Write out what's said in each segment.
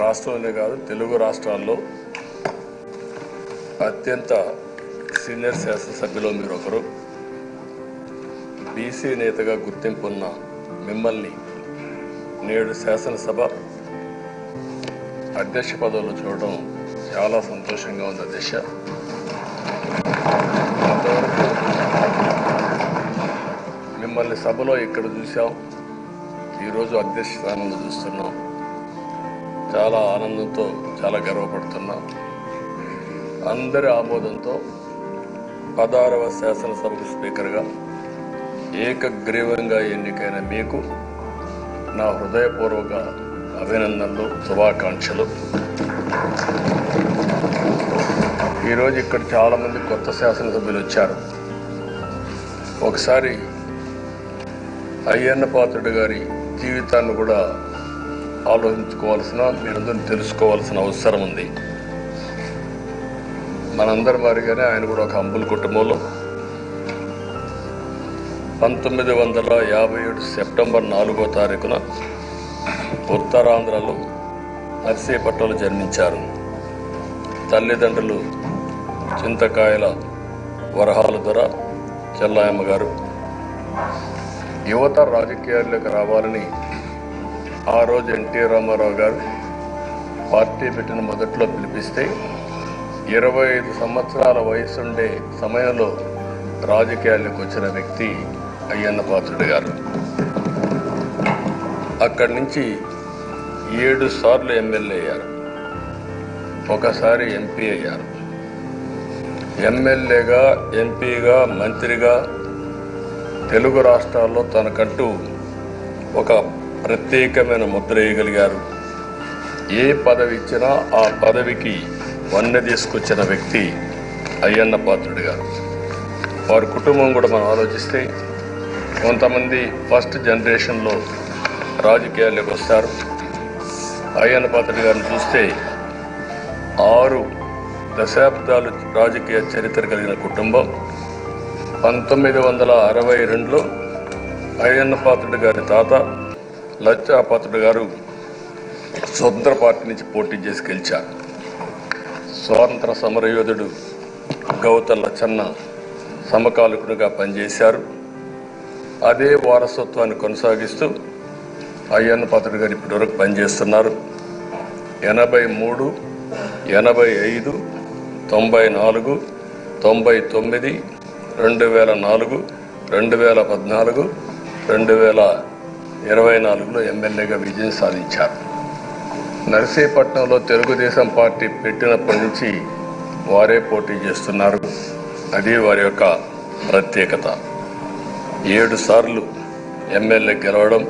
రాష్ట్రంలోనే కాదు తెలుగు రాష్ట్రాల్లో అత్యంత సీనియర్ శాసనసభ్యులు మీరు ఒకరు. బీసీ నేతగా గుర్తింపు ఉన్న మిమ్మల్ని నేడు శాసనసభ అధ్యక్ష పదవిలో చూడడం చాలా సంతోషంగా ఉంది. అధ్యక్ష, అంతవరకు మిమ్మల్ని సభలో ఇక్కడ చూసాం, ఈరోజు అధ్యక్ష స్థానంలో చూస్తున్నాం. చాలా ఆనందంతో చాలా గర్వపడుతున్నాం. అందరి ఆమోదంతో 16వ శాసనసభకు స్పీకర్గా ఏకగ్రీవంగా ఎన్నికైన మీకు నా హృదయపూర్వక అభినందనలు, శుభాకాంక్షలు. ఈరోజు ఇక్కడ చాలామంది కొత్త శాసనసభ్యులు వచ్చారు. ఒకసారి అయ్యన్న పాత్రుడు గారి జీవితాన్ని కూడా ఆలోచించుకోవాల్సిన, మీరందరూ తెలుసుకోవాల్సిన అవసరం ఉంది. మనందరి మాదిరిగానే ఆయన కూడా ఒక హంబుల్ కుటుంబంలో 1957 సెప్టెంబర్ 4వ తారీఖున ఉత్తరాంధ్రలో నర్సీపట్నంలో జన్మించారు. తల్లిదండ్రులు చింతకాయల వరహాల దొర చెల్లాయమ్మ గారు. యువత రాజకీయాల్లోకి రావాలని ఆ రోజు ఎన్టీ రామారావు గారు పార్టీ పెట్టిన మొదట్లో పిలిపిస్తే 25 సంవత్సరాల వయసుండే సమయంలో రాజకీయాల్లోకి వచ్చిన వ్యక్తి అయ్యన్న పాత్రుడు గారు. అక్కడి నుంచి 7 సార్లు ఎమ్మెల్యే అయ్యారు, ఒకసారి ఎంపీ అయ్యారు. ఎమ్మెల్యేగా, ఎంపీగా, మంత్రిగా తెలుగు రాష్ట్రాల్లో తనకంటూ ఒక ప్రత్యేకమైన ముద్ర వేయగలిగారు. ఏ పదవి ఇచ్చినా ఆ పదవికి వన్నె తీసుకొచ్చిన వ్యక్తి అయ్యన్న పాత్రుడు గారు. వారి కుటుంబం కూడా మనం ఆలోచిస్తే కొంతమంది ఫస్ట్ జనరేషన్లో రాజకీయాల్లోకి వస్తారు. అయ్యన్న పాత్రుడు గారిని చూస్తే 6 దశాబ్దాలు రాజకీయ చరిత్ర కలిగిన కుటుంబం. 1962లో అయ్యన్న పాత్రుడు గారి తాత లచ్చా పాత్రుడు గారు స్వతంత్ర పార్టీ నుంచి పోటీ చేసి గెలిచారు. స్వాతంత్ర సమరయోధుడు గౌత లచ్చన్న సమకాలికునిగా పనిచేశారు. అదే వారసత్వాన్ని కొనసాగిస్తూ అయ్యన్న పాత్రుడు గారు ఇప్పటివరకు పనిచేస్తున్నారు. 83, 85, 94, 99, 2004, 2014, 2024లో ఎమ్మెల్యేగా విజయం సాధించారు. నర్సీపట్నంలో తెలుగుదేశం పార్టీ పెట్టినప్పటి నుంచి వారే పోటీ చేస్తున్నారు. అది వారి యొక్క ప్రత్యేకత. 7 సార్లు ఎమ్మెల్యే గెలవడం,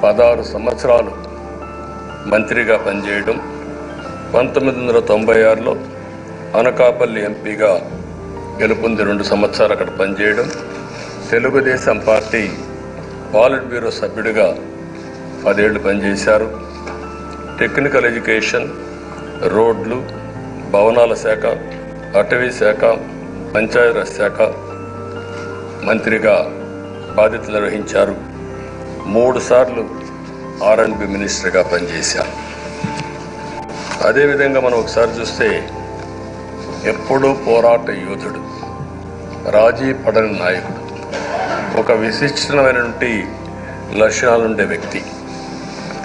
16 సంవత్సరాలు మంత్రిగా పనిచేయడం, 1996లో అనకాపల్లి ఎంపీగా గెలుపొంది 2 సంవత్సరాలు అక్కడ పనిచేయడం, తెలుగుదేశం పార్టీ పాలిట్ బ్యూరో సభ్యుడిగా 10 ఏళ్ళు పనిచేశారు. టెక్నికల్ ఎడ్యుకేషన్, రోడ్లు, భవనాల శాఖ, అటవీ శాఖ, పంచాయతీరాజ్ శాఖ మంత్రిగా బాధ్యతలు నిర్వహించారు. 3 సార్లు R&B మినిస్టర్గా పనిచేశారు. అదేవిధంగా మనం ఒకసారి చూస్తే ఎప్పుడూ పోరాట యోధుడు, రాజీ పడని నాయకుడు, ఒక విశిష్టమైనటువంటి లక్షణాలుండే వ్యక్తి.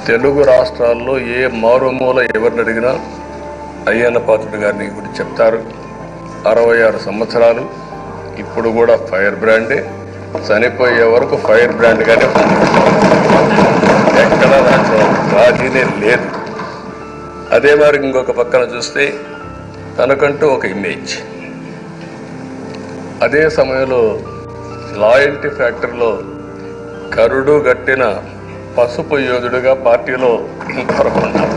తెలుగు రాష్ట్రాల్లో ఏ మారుమూల ఎవరిని అడిగినా అయ్యన్న పాత్రుడు గారిని గురించి చెప్తారు. 66 సంవత్సరాలు, ఇప్పుడు కూడా ఫైర్ బ్రాండే, చనిపోయే వరకు ఫైర్ బ్రాండ్గానే ఎక్కడ రాజీనే లేదు. అదే మరి ఇంకొక పక్కన చూస్తే తనకంటూ ఒక ఇమేజ్. అదే సమయంలో లాయల్టీ ఫ్యాక్టరీలో కరుడు గట్టిన పసుపు యోధుడుగా పార్టీలో ఇంతవరకు ఉండాలి,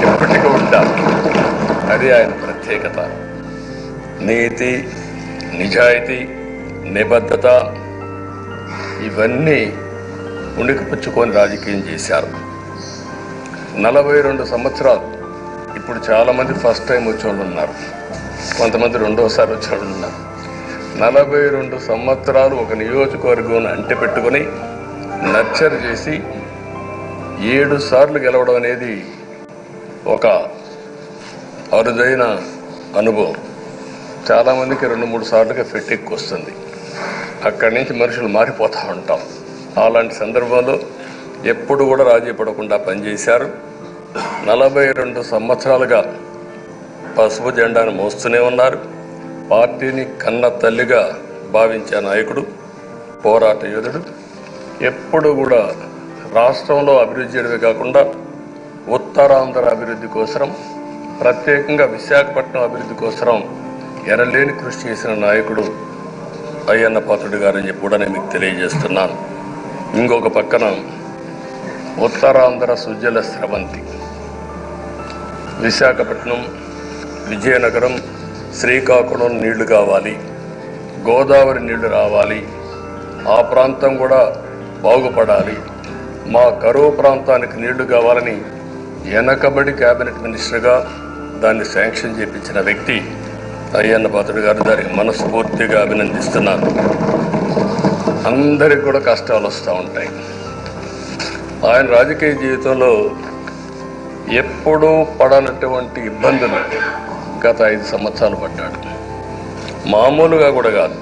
ఎప్పటికీ ఉండాలి. అది ఆయన ప్రత్యేకత. నీతి, నిజాయితీ, నిబద్ధత ఇవన్నీ ఉణికిపుచ్చుకొని రాజకీయం చేశారు. 42 సంవత్సరాలు. ఇప్పుడు చాలామంది ఫస్ట్ టైం వచ్చేవాళ్ళు ఉన్నారు, కొంతమంది రెండోసారి వచ్చేవాళ్ళు ఉన్నారు. 42 సంవత్సరాలు ఒక నియోజకవర్గం అంటి పెట్టుకొని నర్చర్ చేసి 7 సార్లు గెలవడం అనేది ఒక అరుదైన అనుభవం. చాలామందికి 2-3 సార్లుగా ఫెట్టెక్కి వస్తుంది. అక్కడి నుంచి మనుషులు మారిపోతూ ఉంటాం. అలాంటి సందర్భంలో ఎప్పుడు కూడా రాజీ పడకుండా పనిచేశారు. 42 సంవత్సరాలుగా పసుపు జెండాను మోస్తూనే ఉన్నారు. పార్టీని కన్న తల్లిగా భావించే నాయకుడు, పోరాట యోధుడు. ఎప్పుడు కూడా రాష్ట్రంలో అభివృద్ధి చేయడమే కాకుండా ఉత్తరాంధ్ర అభివృద్ధి కోసం, ప్రత్యేకంగా విశాఖపట్నం అభివృద్ధి కోసం ఎనలేని కృషి చేసిన నాయకుడు అయ్యన్న పాత్రుడు గారని చెప్పి కూడా నేను మీకు తెలియజేస్తున్నాను. ఇంకొక పక్కన ఉత్తరాంధ్ర సుజల స్రవంతి, విశాఖపట్నం, విజయనగరం, శ్రీకాకుళం నీళ్లు కావాలి, గోదావరి నీళ్లు రావాలి, ఆ ప్రాంతం కూడా బాగుపడాలి, మా కరువు ప్రాంతానికి నీళ్లు కావాలని వెనకబడి క్యాబినెట్ మినిస్టర్గా దాన్ని శాంక్షన్ చేయించిన వ్యక్తి అయ్యన్న పాత్రుడు గారు. దానికి మనస్ఫూర్తిగా అభినందిస్తున్నాను. అందరికి కూడా కష్టాలు వస్తూ ఉంటాయి. ఆయన రాజకీయ జీవితంలో ఎప్పుడూ పడనటువంటి ఇబ్బందులు గత 5 సంవత్సరాలు పడ్డాడు. మామూలుగా కూడా కాదు.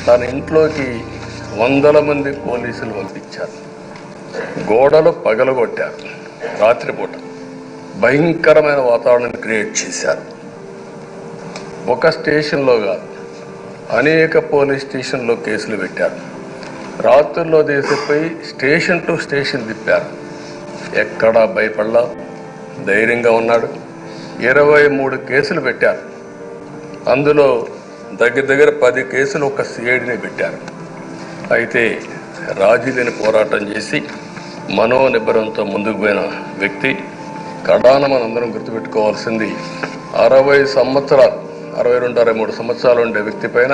తన ఇంట్లోకి 100 మంది పోలీసులు పంపించారు. గోడలు పగలగొట్టారు. రాత్రిపూట భయంకరమైన వాతావరణాన్ని క్రియేట్ చేశారు. ఒక స్టేషన్లో కాదు, అనేక పోలీస్ స్టేషన్లో కేసులు పెట్టారు. రాత్రుల్లో దేశపోయి స్టేషన్ టు స్టేషన్ తిప్పారు. ఎక్కడా భయపడలా, ధైర్యంగా ఉన్నాడు. 23 కేసులు పెట్టారు. అందులో దగ్గర 10 కేసులు ఒక సిఐడిని పెట్టారు. అయితే రాజీ లేని పోరాటం చేసి మనోనిబ్బరంతో ముందుకు పోయిన వ్యక్తి. కడాన మనందరం గుర్తుపెట్టుకోవాల్సింది 60 సంవత్సరాలు, 62-63 సంవత్సరాలు ఉండే వ్యక్తి పైన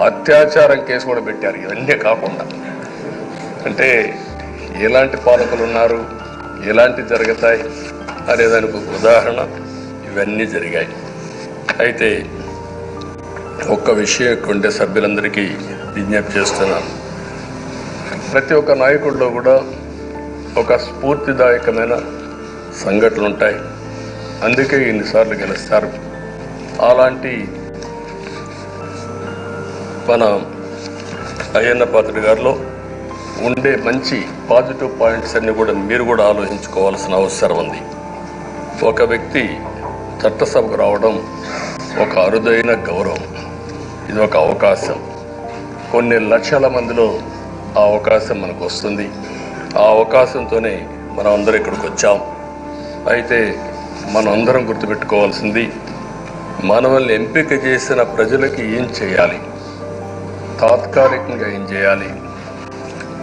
అత్యాచారం కేసు కూడా పెట్టారు. ఇవన్నీ కాకుండా అంటే ఎలాంటి పాలకులు ఉన్నారు, ఎలాంటి జరుగుతాయి అనేదానికి ఒక ఉదాహరణ ఇవన్నీ జరిగాయి. అయితే ఒక్క విషయం ఉండే సభ్యులందరికీ విజ్ఞప్తి చేస్తున్నాను. ప్రతి ఒక్క నాయకుడిలో కూడా ఒక స్ఫూర్తిదాయకమైన సంఘటనలు ఉంటాయి. అందుకే ఇన్నిసార్లు గెలుస్తారు. అలాంటి మన అయ్యన్న పాత్రుడు గారిలో ఉండే మంచి పాజిటివ్ పాయింట్స్ అన్ని కూడా మీరు కూడా ఆలోచించుకోవాల్సిన అవసరం ఉంది. ఒక వ్యక్తి చట్టసభకు రావడం ఒక అరుదైన గౌరవం. ఇది ఒక అవకాశం. కొన్ని లక్షల మందిలో ఆ అవకాశం మనకు వస్తుంది. ఆ అవకాశంతోనే మనం అందరం ఇక్కడికి వచ్చాం. అయితే మనం అందరం గుర్తుపెట్టుకోవాల్సింది, మనల్ని ఎంపిక చేసిన ప్రజలకి ఏం చేయాలి, తాత్కాలికంగా ఏం చేయాలి,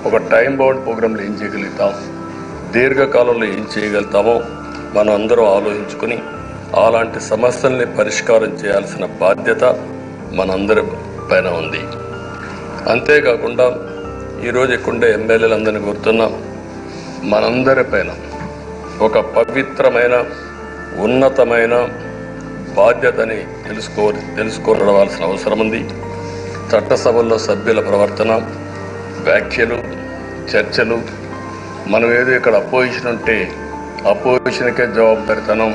ఒక టైం బౌండ్ ప్రోగ్రాంలో ఏం చేయగలుగుతాం, దీర్ఘకాలంలో ఏం చేయగలుగుతామో మనం అందరం ఆలోచించుకుని అలాంటి సమస్యల్ని పరిష్కారం చేయాల్సిన బాధ్యత మనందరి పైన ఉంది. అంతేకాకుండా ఈరోజు ఇక్కడుండే ఎమ్మెల్యేలందరినీ కోరుతున్నాం, మనందరి పైన ఒక పవిత్రమైన ఉన్నతమైన బాధ్యతని తెలుసుకోవాల్సిన అవసరం ఉంది. చట్టసభల్లో సభ్యుల ప్రవర్తన, వ్యాఖ్యలు, చర్చలు, మనం ఏదో ఇక్కడ అపోజిషన్ ఉంటే అపోజిషన్కే జవాబుదారితనం,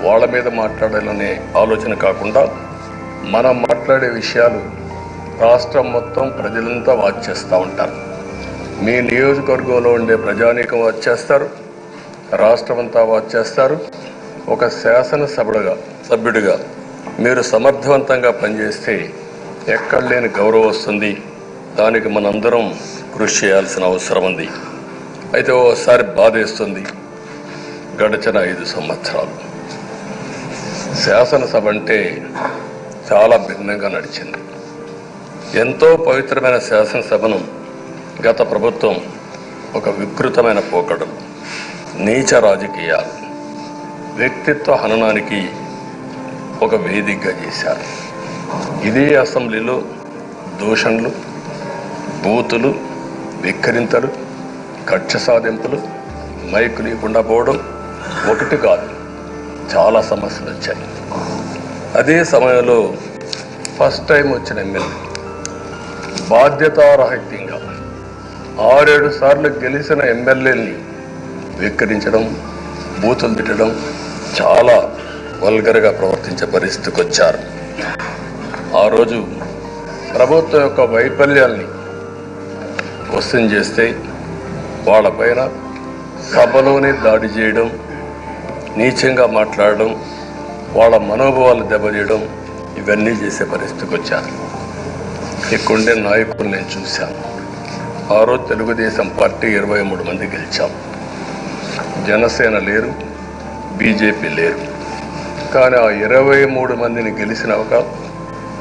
వాళ్ళ మీద మాట్లాడాలనే ఆలోచన కాకుండా మనం మాట్లాడే విషయాలు రాష్ట్రం మొత్తం ప్రజలంతా వాచ్ చేస్తూ ఉంటారు. మీ నియోజకవర్గంలో ఉండే ప్రజానీకం వాచ్ చేస్తారు, రాష్ట్రం అంతా వాచ్ చేస్తారు. ఒక సభ్యుడిగా మీరు సమర్థవంతంగా పనిచేస్తే ఎక్కడ లేని గౌరవం వస్తుంది. దానికి మనందరం కృషి చేయాల్సిన అవసరం ఉంది. అయితే ఓసారి బాధేస్తుంది, గడిచిన 5 సంవత్సరాలు శాసనసభ అంటే చాలా భిన్నంగా నడిచింది. ఎంతో పవిత్రమైన శాసనసభను గత ప్రభుత్వం ఒక వికృతమైన పోకడలు, నీచ రాజకీయాలు, వ్యక్తిత్వ హననానికి ఒక వేదికగా చేశారు. ఇదే అసెంబ్లీలో దూషణలు, బూతులు, విక్కరింతలు, కక్ష సాధింపులు, మైకు లేకుండా పోవడం ఒకటి కాదు, చాలా సమస్యలు వచ్చాయి. అదే సమయంలో ఫస్ట్ టైం వచ్చిన ఎమ్మెల్యే బాధ్యతారాహిత్యంగా 6-7 సార్లు గెలిచిన ఎమ్మెల్యేని వెక్కిరించడం, బూతులు తిట్టడం, చాలా వల్గర్గా ప్రవర్తించే పరిస్థితికి వచ్చారు. ఆ రోజు ప్రభుత్వం యొక్క వైఫల్యాల్ని క్వశ్చన్ చేస్తే వాళ్ళపైన సభలోనే దాడి చేయడం, నీచంగా మాట్లాడడం, వాళ్ళ మనోభావాలు దెబ్బతీయడం, ఇవన్నీ చేసే పరిస్థితికి వచ్చారు. ఇక్కడుండే నాయకులు నేను చూశాను. ఆ రోజు తెలుగుదేశం పార్టీ 23 మంది గెలిచాం. జనసేన లేరు, బీజేపీ లేరు. కానీ ఆ 23 మందిని గెలిచినాక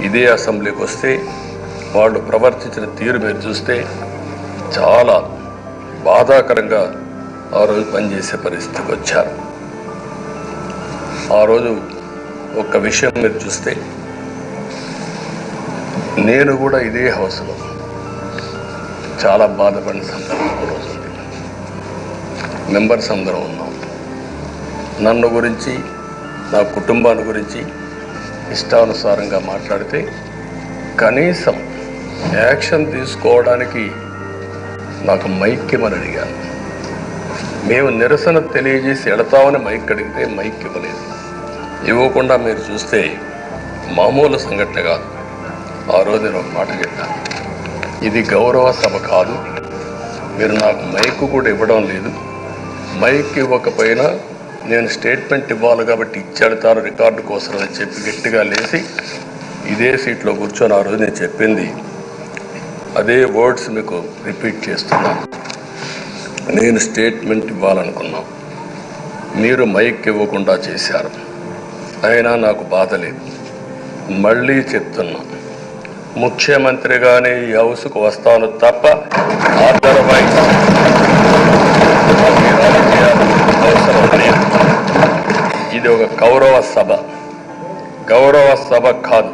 ఇదే అసెంబ్లీకి వస్తే వాళ్ళు ప్రవర్తించిన తీరు మీరు చూస్తే చాలా బాధాకరంగా ఆ రోజు పనిచేసే పరిస్థితికి వచ్చారు. ఆ రోజు ఒక్క విషయం మీరు చూస్తే, నేను కూడా ఇదే హౌస్లో చాలా బాధపడిన సందర్భం రోజు ఉంది. మెంబర్స్ అందరం ఉన్నాం. నన్ను గురించి, నా కుటుంబాన్ని గురించి ఇష్టానుసారంగా మాట్లాడితే కనీసం యాక్షన్ తీసుకోవడానికి నాకు మైక్ ఇవ్వమని అడిగాను. మేము నిరసన తెలియజేసి వెళతామని మైక్ అడిగితే మైక్ ఇవ్వలేదు. ఇవ్వకుండా మీరు చూస్తే మామూలు సంఘటన కాదు. ఆ రోజు నేను ఒక మాట చెప్పాను, ఇది గౌరవ సభ కాదు, మీరు నాకు మైక్ కూడా ఇవ్వడం లేదు. మైక్ ఇవ్వకపోయినా నేను స్టేట్మెంట్ ఇవ్వాలి కాబట్టి ఇచ్చేడతాను రికార్డు కోసం అని చెప్పి గట్టిగా లేచి ఇదే సీట్లో కూర్చొని ఆ రోజు నేను చెప్పింది అదే వర్డ్స్ మీకు రిపీట్ చేస్తున్నాను. నేను స్టేట్మెంట్ ఇవ్వాలనుకున్నాను, మీరు మైక్ ఇవ్వకుండా చేశారు. అయినా నాకు బాధ లేదు. మళ్ళీ చెప్తున్నా, ముఖ్యమంత్రిగానే ఈ హౌస్కు వస్తాను తప్ప అదర్వైజ్ అవసరం లేదు. ఇది ఒక గౌరవ సభ కాదు.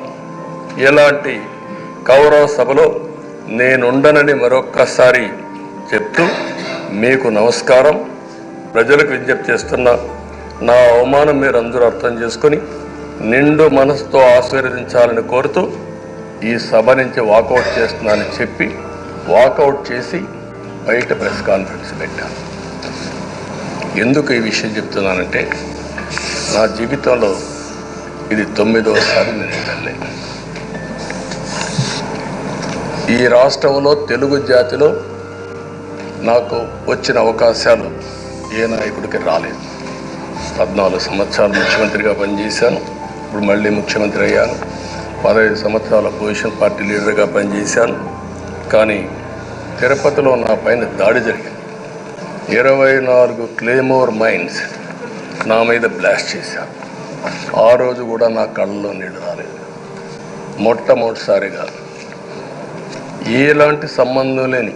ఇలాంటి గౌరవ సభలో నేనుండనని మరొక్కసారి చెప్తూ మీకు నమస్కారం. ప్రజలకు విజ్ఞప్తి చేస్తున్నా, నా అవమానం మీరు అందరూ అర్థం చేసుకొని నిండు మనసుతో ఆశీర్వదించాలని కోరుతూ ఈ సభ నుంచి వాకౌట్ చేస్తున్నానని చెప్పి వాకౌట్ చేసి బయట ప్రెస్ కాన్ఫరెన్స్ పెట్టాను. ఎందుకు ఈ విషయం చెప్తున్నానంటే, నా జీవితంలో ఇది 9వసారి నేను వెళ్ళే. ఈ రాష్ట్రంలో తెలుగు జాతిలో నాకు వచ్చిన అవకాశాలు ఏ నాయకుడికి రాలేదు. 14 సంవత్సరాలు ముఖ్యమంత్రిగా పనిచేశాను. ఇప్పుడు మళ్ళీ ముఖ్యమంత్రి అయ్యాను. 15 సంవత్సరాల అపోజిషన్ పార్టీ లీడర్గా పనిచేశాను. కానీ తిరుపతిలో నా పైన దాడి జరిగింది. 24 క్లేమోర్ మైన్స్ నా మీద బ్లాస్ట్ చేశారు. ఆ రోజు కూడా నా కళ్ళలో నీళ్ళు రాలేదు. మొట్టమొదటిసారిగా ఎలాంటి సంబంధం లేని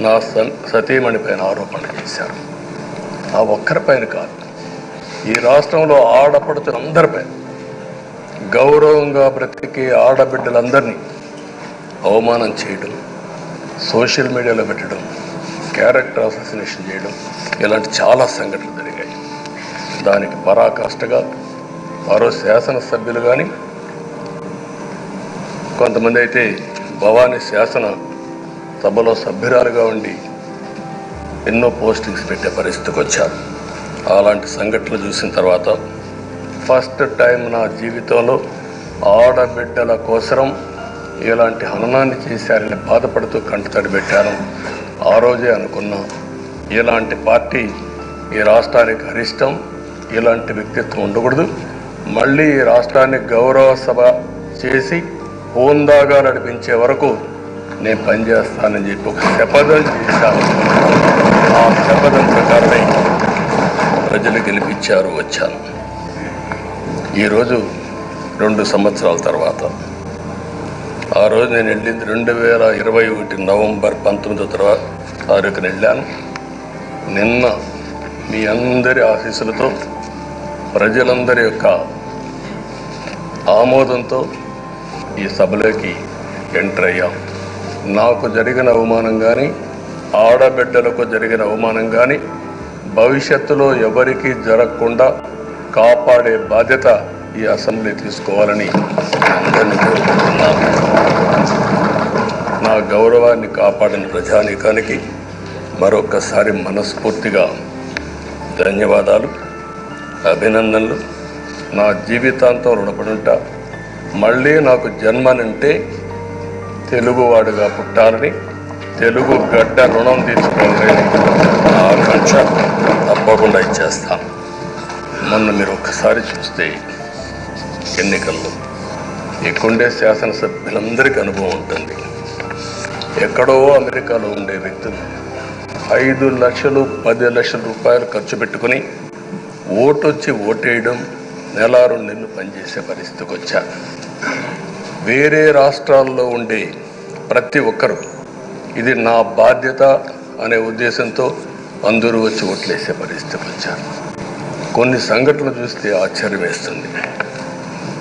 నా సతీమణి పైన ఆరోపణ చేశారు. ఆ ఒక్కరిపైన కాదు, ఈ రాష్ట్రంలో ఆడపడుతులందరిపైన, గౌరవంగా బ్రతికే ఆడబిడ్డలందరినీ అవమానం చేయడం, సోషల్ మీడియాలో పెట్టడం, క్యారెక్టర్ అసోసినేషన్ చేయడం, ఇలాంటి చాలా సంఘటనలు జరిగాయి. దానికి పరాకాష్ఠగా మరో శాసనసభ్యులు కానీ, కొంతమంది అయితే భవానీ శాసన సభలో సభ్యురాలుగా ఉండి ఎన్నో పోస్టింగ్స్ పెట్టే పరిస్థితికి వచ్చారు. అలాంటి సంఘటనలు చూసిన తర్వాత ఫస్ట్ టైం నా జీవితంలో ఆడబిడ్డల కోసరం ఇలాంటి హననాన్ని చేశారని బాధపడుతూ కంటతడి పెట్టాను. ఆ రోజే అనుకున్నా, ఇలాంటి పార్టీ ఈ రాష్ట్రానికి అరిష్టం, ఇలాంటి వ్యక్తిత్వం ఉండకూడదు. మళ్ళీ ఈ రాష్ట్రాన్ని గౌరవ సభ చేసి హోందాగా నడిపించే వరకు నేను పనిచేస్తానని చెప్పి ఒక శపథం చేశాను. ఆ శపథం ప్రకారమే ప్రజలు గెలిపించారు, వచ్చాను. ఈరోజు 2 సంవత్సరాల తర్వాత, ఆ రోజు నేను వెళ్ళింది 2021 నవంబర్ 19వ తారీఖున వెళ్ళాను. నిన్న మీ అందరి ఆశీస్సులతో, ప్రజలందరి యొక్క ఆమోదంతో ఈ సభలోకి ఎంటర్ అయ్యాం. నాకు జరిగిన అవమానం కానీ, ఆడబిడ్డలకు జరిగిన అవమానం కానీ భవిష్యత్తులో ఎవరికీ జరగకుండా కాపాడే బాధ్యత ఈ అసెంబ్లీ తీసుకోవాలని అందరినీ కోరుకుంటున్నాను. నా గౌరవాన్ని కాపాడిన ప్రజానీకానికి మరొకసారి మనస్ఫూర్తిగా ధన్యవాదాలు, అభినందనలు. నా జీవితాంతం రుణపడి ఉంటా. మళ్ళీ నాకు జన్మనంటే తెలుగువాడుగా పుట్టాలని, తెలుగు గడ్డ రుణం తీర్చుకోవాలని నా ఆకాంక్ష. తప్పకుండా ఇచ్చేస్తాను. మొన్న మీరు ఒక్కసారి చూస్తే ఎన్నికల్లో ఇక్కడుండే శాసనసభ్యులందరికీ అనుభవం ఉంటుంది. ఎక్కడో అమెరికాలో ఉండే వ్యక్తులు 5 లక్షలు 10 లక్షల రూపాయలు ఖర్చు పెట్టుకుని ఓటొచ్చి ఓటేయడం, నెల 2 నెలలు పనిచేసే పరిస్థితికి వచ్చారు. వేరే రాష్ట్రాల్లో ఉండే ప్రతి ఒక్కరూ ఇది నా బాధ్యత అనే ఉద్దేశంతో అందరూ వచ్చి ఓట్లేసే పరిస్థితికి వచ్చారు. కొన్ని సంఘటనలు చూస్తే ఆశ్చర్యం వేస్తుంది.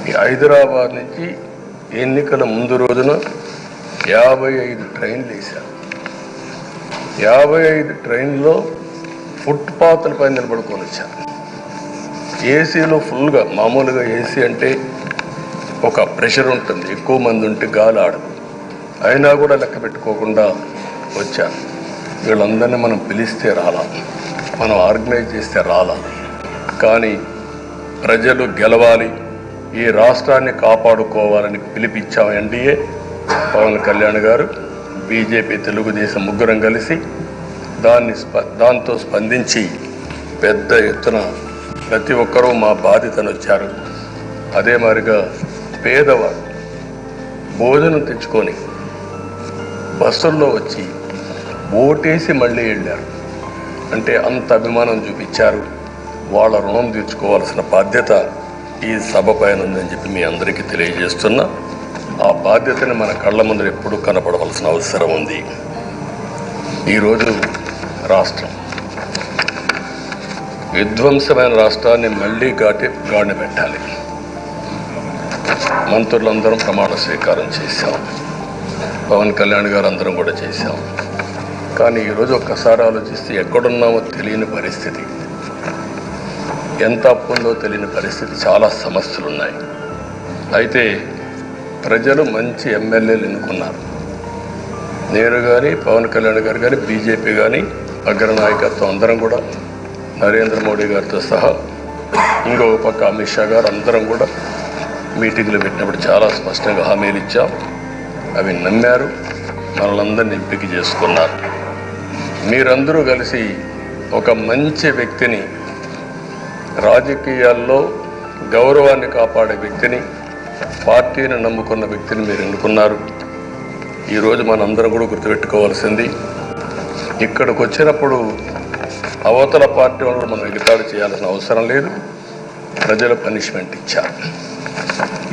ఈ హైదరాబాద్ నుంచి ఎన్నికల ముందు రోజున 55 ట్రైన్లు వేశారు. 55 ట్రైన్లో ఫుట్పాత్లపై నిలబడుకొని వచ్చారు. ఏసీలో ఫుల్గా, మామూలుగా ఏసీ అంటే ఒక ప్రెషర్ ఉంటుంది, ఎక్కువ మంది ఉంటే గాలి ఆడదు. అయినా కూడా లెక్క పెట్టుకోకుండా వచ్చారు. వీళ్ళందరినీ మనం పిలిస్తే రాలా, మనం ఆర్గనైజ్ చేస్తే రాలా. కానీ ప్రజలు గెలవాలి, ఈ రాష్ట్రాన్ని కాపాడుకోవాలని పిలిపించాం ఎన్డీఏ. పవన్ కళ్యాణ్ గారు, బీజేపీ, తెలుగుదేశం ముగ్గురం కలిసి దాంతో స్పందించి పెద్ద ఎత్తున ప్రతి ఒక్కరూ మా బాధ్యతను వచ్చారు. అదే మాదిరిగా పేదవాడు భోజనం తెచ్చుకొని బస్సుల్లో వచ్చి ఓటేసి మళ్ళీ వెళ్ళారు. అంటే అంత అభిమానం చూపించారు. వాళ్ళ రుణం తీర్చుకోవాల్సిన బాధ్యత ఈ సభ పైన ఉందని చెప్పి మీ అందరికీ తెలియజేస్తున్నా. ఆ బాధ్యతని మన కళ్ళ ముందు ఎప్పుడూ కనపడవలసిన అవసరం ఉంది. ఈరోజు రాష్ట్రం విధ్వంసమైన రాష్ట్రాన్ని మళ్ళీ గాడిన పెట్టాలి. మంత్రులందరం ప్రమాణ స్వీకారం చేశాం, పవన్ కళ్యాణ్ గారు అందరం కూడా చేశాం. కానీ ఈరోజు ఒక్కసారి ఆలోచిస్తే ఎక్కడున్నామో తెలియని పరిస్థితి, ఎంత అప్పు ఉందో తెలియని పరిస్థితి, చాలా సమస్యలు ఉన్నాయి. అయితే ప్రజలు మంచి ఎమ్మెల్యేలు ఎన్నుకున్నారు. నేను కానీ, పవన్ కళ్యాణ్ గారు కానీ, బీజేపీ కానీ, అగ్రనాయకత్వం అందరం కూడా, నరేంద్ర మోడీ గారితో సహా ఇంకొక పక్క అమిత్ షా గారు అందరం కూడా మీటింగ్లు పెట్టినప్పుడు చాలా స్పష్టంగా హామీలు ఇచ్చాం. అవి నమ్మారు, మనలందరినీ ఎంపిక చేసుకున్నారు. మీరందరూ కలిసి ఒక మంచి వ్యక్తిని, రాజకీయాల్లో గౌరవాన్ని కాపాడే వ్యక్తిని, పార్టీని నమ్ముకున్న వ్యక్తిని మీరు ఎన్నుకున్నారు. ఈరోజు మనందరం కూడా గుర్తుపెట్టుకోవాల్సింది, ఇక్కడికి వచ్చినప్పుడు అవతల పార్టీ వాళ్ళు మనం ఎగతాళి చేయాల్సిన అవసరం లేదు. ప్రజలు పనిష్మెంట్ ఇచ్చారు.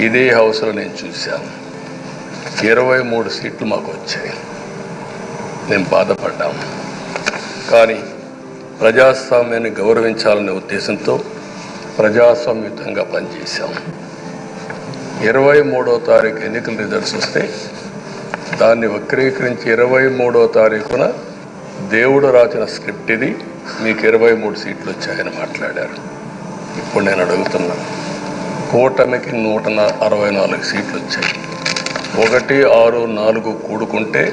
ఇదే హౌస్లో నేను చూశాను. 23 సీట్లు మాకు వచ్చాయి. నేను బాధపడ్డాము. కానీ ప్రజాస్వామ్యాన్ని గౌరవించాలనే ఉద్దేశంతో ప్రజాస్వామ్యుతంగా పనిచేశాం. 23వ తారీఖు ఎన్నికల రిజల్ట్స్ వస్తే దాన్ని వక్రీకరించి 23వ తారీఖున దేవుడు రాసిన స్క్రిప్ట్ ఇది, మీకు 23 సీట్లు వచ్చాయని మాట్లాడారు. ఇప్పుడు నేను అడుగుతున్నా, కూటమికి 164 సీట్లు వచ్చాయి. 1, 6, 4 కూడుకుంటే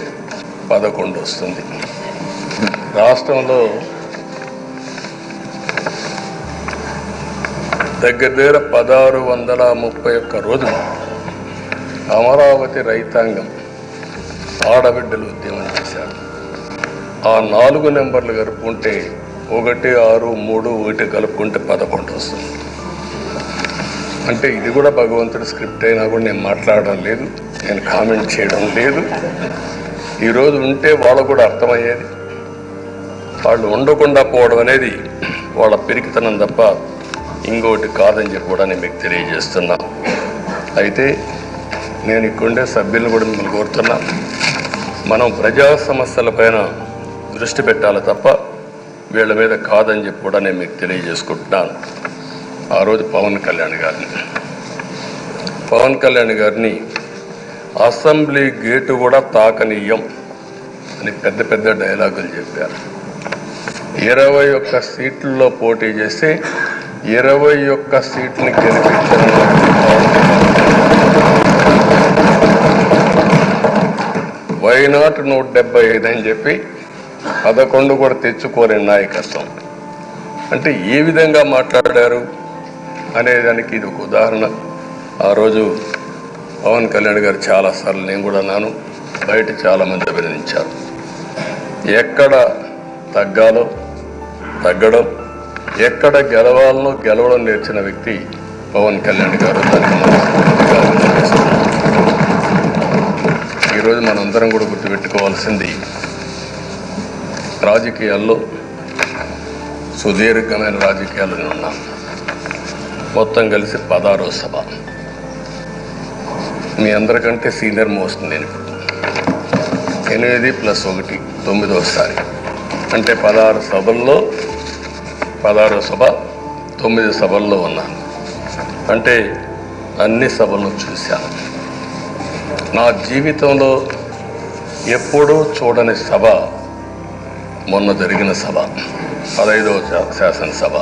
11 వస్తుంది. రాష్ట్రంలో దగ్గర 1631 రోజులు అమరావతి రైతాంగం ఆడబిడ్డలు ఉద్యమం చేశారు. ఆ 4 నెంబర్లు కలుపుకుంటే 1, 6, 3, 1 కలుపుకుంటే 11 వస్తుంది. అంటే ఇది కూడా భగవంతుడి స్క్రిప్ట్ అయినా కూడా నేను మాట్లాడడం లేదు, నేను కామెంట్ చేయడం లేదు. ఈరోజు ఉంటే వాళ్ళకు కూడా అర్థమయ్యేది. వాళ్ళు ఉండకుండా పోవడం అనేది వాళ్ళ పిరికితనం తప్ప ఇంకోటి కాదని చెప్పి కూడా నేను మీకు తెలియజేస్తున్నా. అయితే నేను ఇక్కడుండే సభ్యులను కూడా మిమ్మల్ని కోరుతున్నా, మనం ప్రజా సమస్యలపైన దృష్టి పెట్టాలి తప్ప వీళ్ళ మీద కాదని చెప్పి కూడా నేను మీకు తెలియజేసుకుంటున్నాను. ఆ రోజు పవన్ కళ్యాణ్ గారిని అసెంబ్లీ గేటు కూడా తాకనీయం అని పెద్ద పెద్ద డైలాగులు చెప్పారు. 21 సీట్లలో పోటీ చేస్తే 21 సీట్ని గెలిపించిన వైనాట్ 175 అని చెప్పి 11 కూడా తెచ్చుకోలేని నాయకత్వం. అంటే ఏ విధంగా మాట్లాడారు అనేదానికి ఇది ఒక ఉదాహరణ. ఆ రోజు పవన్ కళ్యాణ్ గారు చాలాసార్లు, నేను కూడా అన్నాను, బయట చాలామంది అభినందించారు. ఎక్కడ తగ్గాలో తగ్గడం, ఎక్కడ గెలవాలనో గెలవడం నేర్చిన వ్యక్తి పవన్ కళ్యాణ్ గారు. దానికి మనస్ఫూర్తిగా అభినందిస్తున్నాం. ఈరోజు మనందరం కూడా గుర్తుపెట్టుకోవాల్సింది, రాజకీయాల్లో సుదీర్ఘమైన రాజకీయాలు ఉన్నాం. మొత్తం కలిసి 16వ సభ. మీ అందరికంటే సీనియర్ మోస్ట్ నేను. 8 + 1 9వసారి. అంటే 16 సభల్లో 16వ సభ, 9 సభల్లో ఉన్నాను. అంటే అన్ని సభలను చూశాను. నా జీవితంలో ఎప్పుడూ చూడని సభ మొన్న జరిగిన సభ, 15వ శాసనసభ.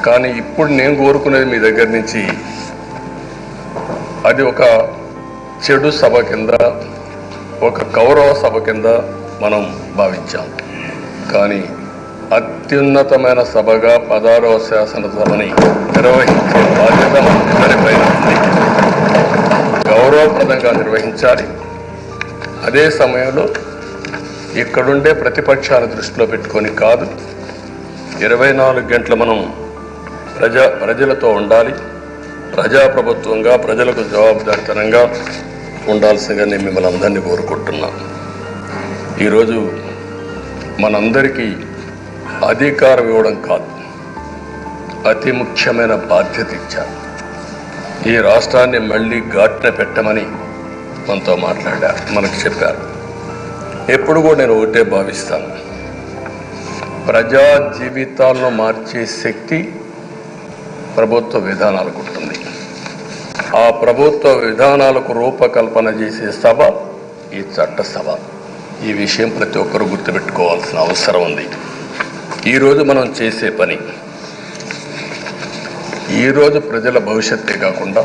కానీ ఇప్పుడు నేను కోరుకునేది మీ దగ్గర నుంచి, అది ఒక చెడు సభ కింద, ఒక గౌరవ సభ కింద మనం భావించాం. కానీ అత్యున్నతమైన సభగా 16వ శాసనసభని నిర్వహించే బాధ్యత మనందరిపైన ఉంది. గౌరవప్రదంగా నిర్వహించాలి. అదే సమయంలో ఇక్కడుండే ప్రతిపక్షాల దృష్టిలో పెట్టుకొని కాదు, 24 గంటలు మనం ప్రజలతో ఉండాలి. ప్రజాప్రభుత్వంగా, ప్రజలకు జవాబుదారితనంగా ఉండాల్సిందిగా నేను మిమ్మల్ని అందరినీ కోరుకుంటున్నాను. ఈరోజు మనందరికీ అధికారం ఇవ్వడం కాదు, అతి ముఖ్యమైన బాధ్యత ఇచ్చారు. ఈ రాష్ట్రాన్ని మళ్ళీ ఘాట్న పెట్టమని మనతో మాట్లాడారు, మనకు చెప్పారు. ఎప్పుడు కూడా నేను ఒకటే భావిస్తాను, ప్రజా జీవితాలను మార్చే శక్తి ప్రభుత్వ విధానాలకు ఉంటుంది. ఆ ప్రభుత్వ విధానాలకు రూపకల్పన చేసే సభ ఈ చట్టసభ. ఈ విషయం ప్రతి ఒక్కరూ గుర్తుపెట్టుకోవాల్సిన అవసరం ఉంది. ఈరోజు మనం చేసే పని ఈరోజు ప్రజల భవిష్యత్తే కాకుండా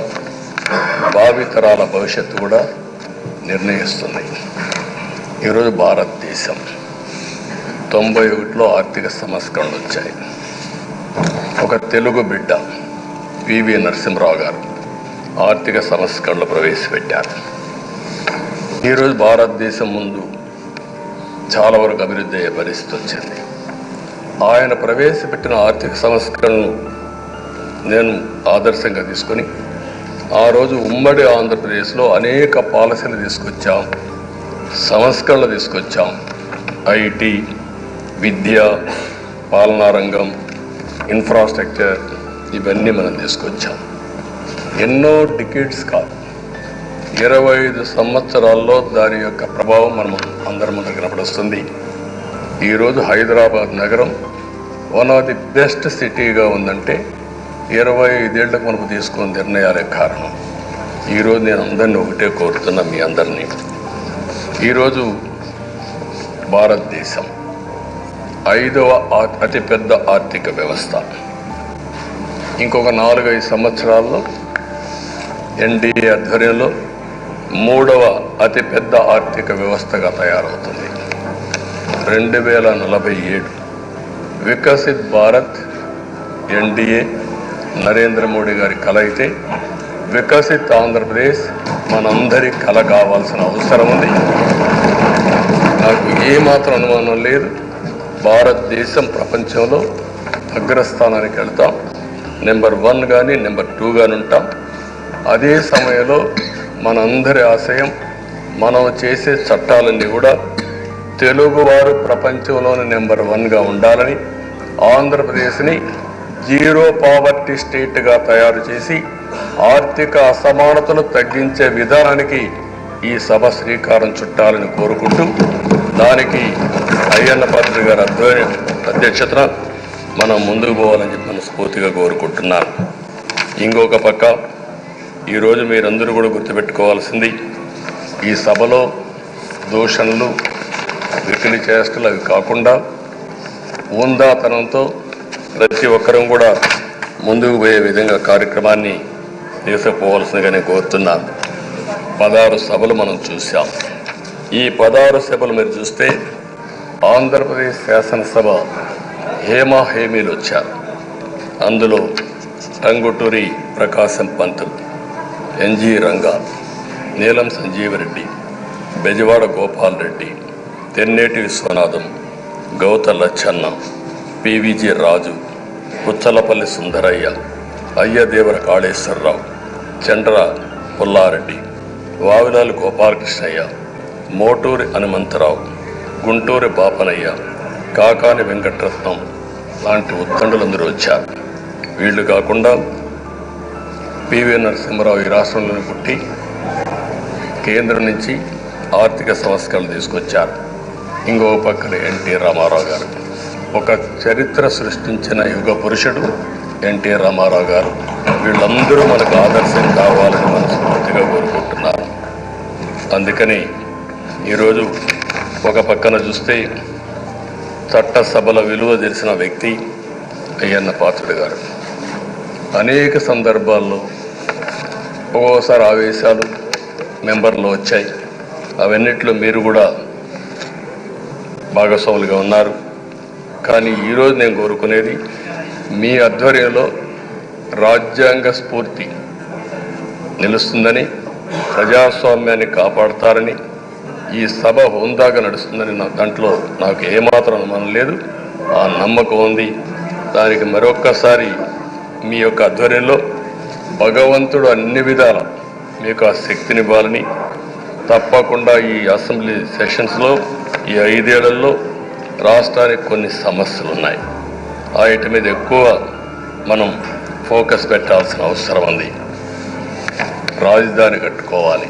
భావితరాల భవిష్యత్తు కూడా నిర్ణయిస్తుంది. ఈరోజు భారతదేశం 91లో ఆర్థిక సంస్కరణలు వచ్చాయి. ఒక తెలుగు బిడ్డ పివి నరసింహరావు గారు ఆర్థిక సంస్కరణలు ప్రవేశపెట్టారు. ఈరోజు భారతదేశం ముందు చాలా వరకు అభివృద్ధి అయ్యే పరిస్థితి వచ్చింది. ఆయన ప్రవేశపెట్టిన ఆర్థిక సంస్కరణను నేను ఆదర్శంగా తీసుకొని ఆ రోజు ఉమ్మడి ఆంధ్రప్రదేశ్లో అనేక పాలసీలు తీసుకొచ్చాం, సంస్కరణలు తీసుకొచ్చాం. ఐటీ, విద్య, పాలనా రంగం, ఇన్ఫ్రాస్ట్రక్చర్, ఇవన్నీ మనం తీసుకొచ్చాం. ఎన్నో డికేడ్స్ కాదు, 25 సంవత్సరాల్లో దాని యొక్క ప్రభావం మనం అందరం మనకు కనపడుస్తుంది. ఈరోజు హైదరాబాద్ నగరం వన్ ఆఫ్ ది బెస్ట్ సిటీగా ఉందంటే 25 ఏళ్లకు మనకు తీసుకున్న నిర్ణయాలే కారణం. ఈరోజు నేను అందరినీ ఒకటే కోరుతున్నా, మీ అందరినీ, ఈరోజు భారతదేశం 5వ అతిపెద్ద ఆర్థిక వ్యవస్థ. ఇంకొక 4-5 సంవత్సరాల్లో ఎన్డీఏ ఆధ్వర్యంలో 3వ అతిపెద్ద ఆర్థిక వ్యవస్థగా తయారవుతుంది. 2047 వికసిత్ భారత్ ఎన్డీఏ నరేంద్ర మోడీ గారి కల అయితే, వికసిత్ ఆంధ్రప్రదేశ్ మనందరి కల కావాల్సిన అవసరం ఉంది. నాకు ఏమాత్రం అనుమానం లేదు, భారతదేశం ప్రపంచంలో అగ్రస్థానానికి వెళ్తాం. నెంబర్ 1 కానీ నెంబర్ 2 కానీ ఉంటాం. అదే సమయంలో మనందరి ఆశయం, మనం చేసే చట్టాలన్నీ కూడా తెలుగువారు ప్రపంచంలోని నెంబర్ 1గా ఉండాలని, ఆంధ్రప్రదేశ్ని జీరో పావర్టీ స్టేట్గా తయారు చేసి ఆర్థిక అసమానతలు తగ్గించే విధానానికి ఈ సభ శ్రీకారం చుట్టాలని కోరుకుంటూ, దానికి అయ్యన్న పాత్రుడు గారి అధ్యక్షతన మనం ముందుకు పోవాలని చెప్పి మనస్ఫూర్తిగా కోరుకుంటున్నాను. ఇంకొక పక్క ఈరోజు మీరందరూ కూడా గుర్తుపెట్టుకోవాల్సింది, ఈ సభలో దూషణలు, వికిలి చేష్టలు అవి కాకుండా ఉందాతనంతో ప్రతి ఒక్కరం కూడా ముందుకు పోయే విధంగా కార్యక్రమాన్ని తీసుకుపోవాల్సిందిగా నేను కోరుతున్నాను. 16 సభలు మనం చూసాం. ఈ 16 సభలు మీరు చూస్తే ఆంధ్రప్రదేశ్ శాసనసభ హేమీలు వచ్చారు. అందులో టంగుటూరి ప్రకాశం పంతులు, ఎన్జి రంగా, నీలం సంజీవరెడ్డి, బెజవాడ గోపాల్ రెడ్డి, తెన్నేటి విశ్వనాథం, గౌత లచ్చన్న, పివిజి రాజు, పుచ్చలపల్లి సుందరయ్య, అయ్యదేవర కాళేశ్వరరావు, చండ్ర పుల్లారెడ్డి, వావిలాలు గోపాలకృష్ణయ్య, మోటూరి హనుమంతరావు, గుంటూరి బాపనయ్య, కాకాని వెంకటరత్నం లాంటి ఉత్కంఠులందరూ వచ్చారు. వీళ్ళు కాకుండా పివి నరసింహారావు ఈ రాష్ట్రంలోనే పుట్టి కేంద్రం నుంచి ఆర్థిక సంస్కరణలు తీసుకొచ్చారు. ఇంకో పక్కన ఎన్టీ రామారావు గారు, ఒక చరిత్ర సృష్టించిన యుగ పురుషుడు ఎన్టీ రామారావు గారు. వీళ్ళందరూ మనకు ఆదర్శం కావాలని మనస్ఫూర్తిగా కోరుకుంటున్నారు. అందుకని ఈరోజు ఒక పక్కన చూస్తే చట్టసభల విలువ తెలిసిన వ్యక్తి అయ్యన్న పాత్రుడు గారు. అనేక సందర్భాల్లో ఒక్కోసారి ఆవేశాలు మెంబర్లో వచ్చాయి. అవన్నిట్లో మీరు కూడా భాగస్వాములుగా ఉన్నారు. కానీ ఈరోజు నేను కోరుకునేది మీ ఆధ్వర్యంలో రాజ్యాంగ స్ఫూర్తి నిలుస్తుందని, ప్రజాస్వామ్యాన్ని కాపాడతారని, ఈ సభ హోందాగా నడుస్తుందని దాంట్లో నాకు ఏమాత్రం అనుమానం లేదు. ఆ నమ్మకం ఉంది. దానికి మరొక్కసారి మీ యొక్క ఆధ్వర్యంలో భగవంతుడు అన్ని విధాల మీకు ఆ శక్తినివ్వాలని, తప్పకుండా ఈ అసెంబ్లీ సెషన్స్లో ఈ 5 ఏళ్లలో రాష్ట్రానికి కొన్ని సమస్యలు ఉన్నాయి. వాటి మీద ఎక్కువ మనం ఫోకస్ పెట్టాల్సిన అవసరం ఉంది. రాజధాని కట్టుకోవాలి,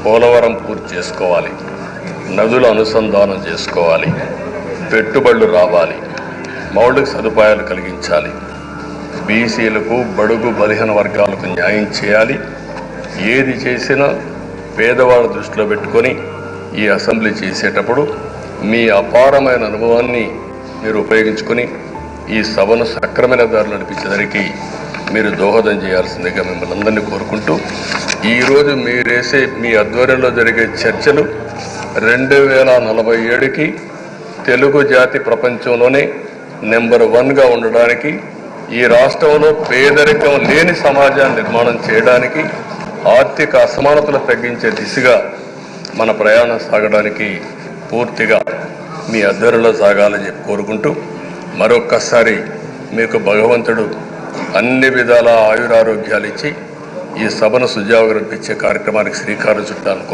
పోలవరం పూర్తి చేసుకోవాలి, నదుల అనుసంధానం చేసుకోవాలి, పెట్టుబడులు రావాలి, మౌలిక సదుపాయాలు కలిగించాలి, బీసీలకు, బడుగు బలహీన వర్గాలకు న్యాయం చేయాలి. ఏది చేసినా పేదవాళ్ళ దృష్టిలో పెట్టుకొని ఈ అసెంబ్లీ చేసేటప్పుడు మీ అపారమైన అనుభవాన్ని మీరు ఉపయోగించుకొని ఈ సభను సక్రమైన దారిలో నడిపించేదానికి మీరు దోహదం చేయాల్సిందిగా మిమ్మల్ని అందరినీ కోరుకుంటూ, ఈరోజు మీరేసే మీ ఆధ్వర్యంలో జరిగే చర్చలు 2047కి తెలుగు జాతి ప్రపంచంలోనే నెంబర్ 1గా ఉండడానికి, ఈ రాష్ట్రంలో పేదరికం లేని సమాజాన్ని నిర్మాణం చేయడానికి, ఆర్థిక అసమానతలు తగ్గించే దిశగా మన ప్రయాణం సాగడానికి పూర్తిగా మీ ఆధ్వర్యంలో సాగాలని చెప్పి కోరుకుంటూ, మరొక్కసారి మీకు భగవంతుడు అన్ని విధాల ఆయురారోగ్యాలు ఇచ్చి ఈ సభను సుజావుగా నడిపించే కార్యక్రమానికి శ్రీకారం చుట్టాను.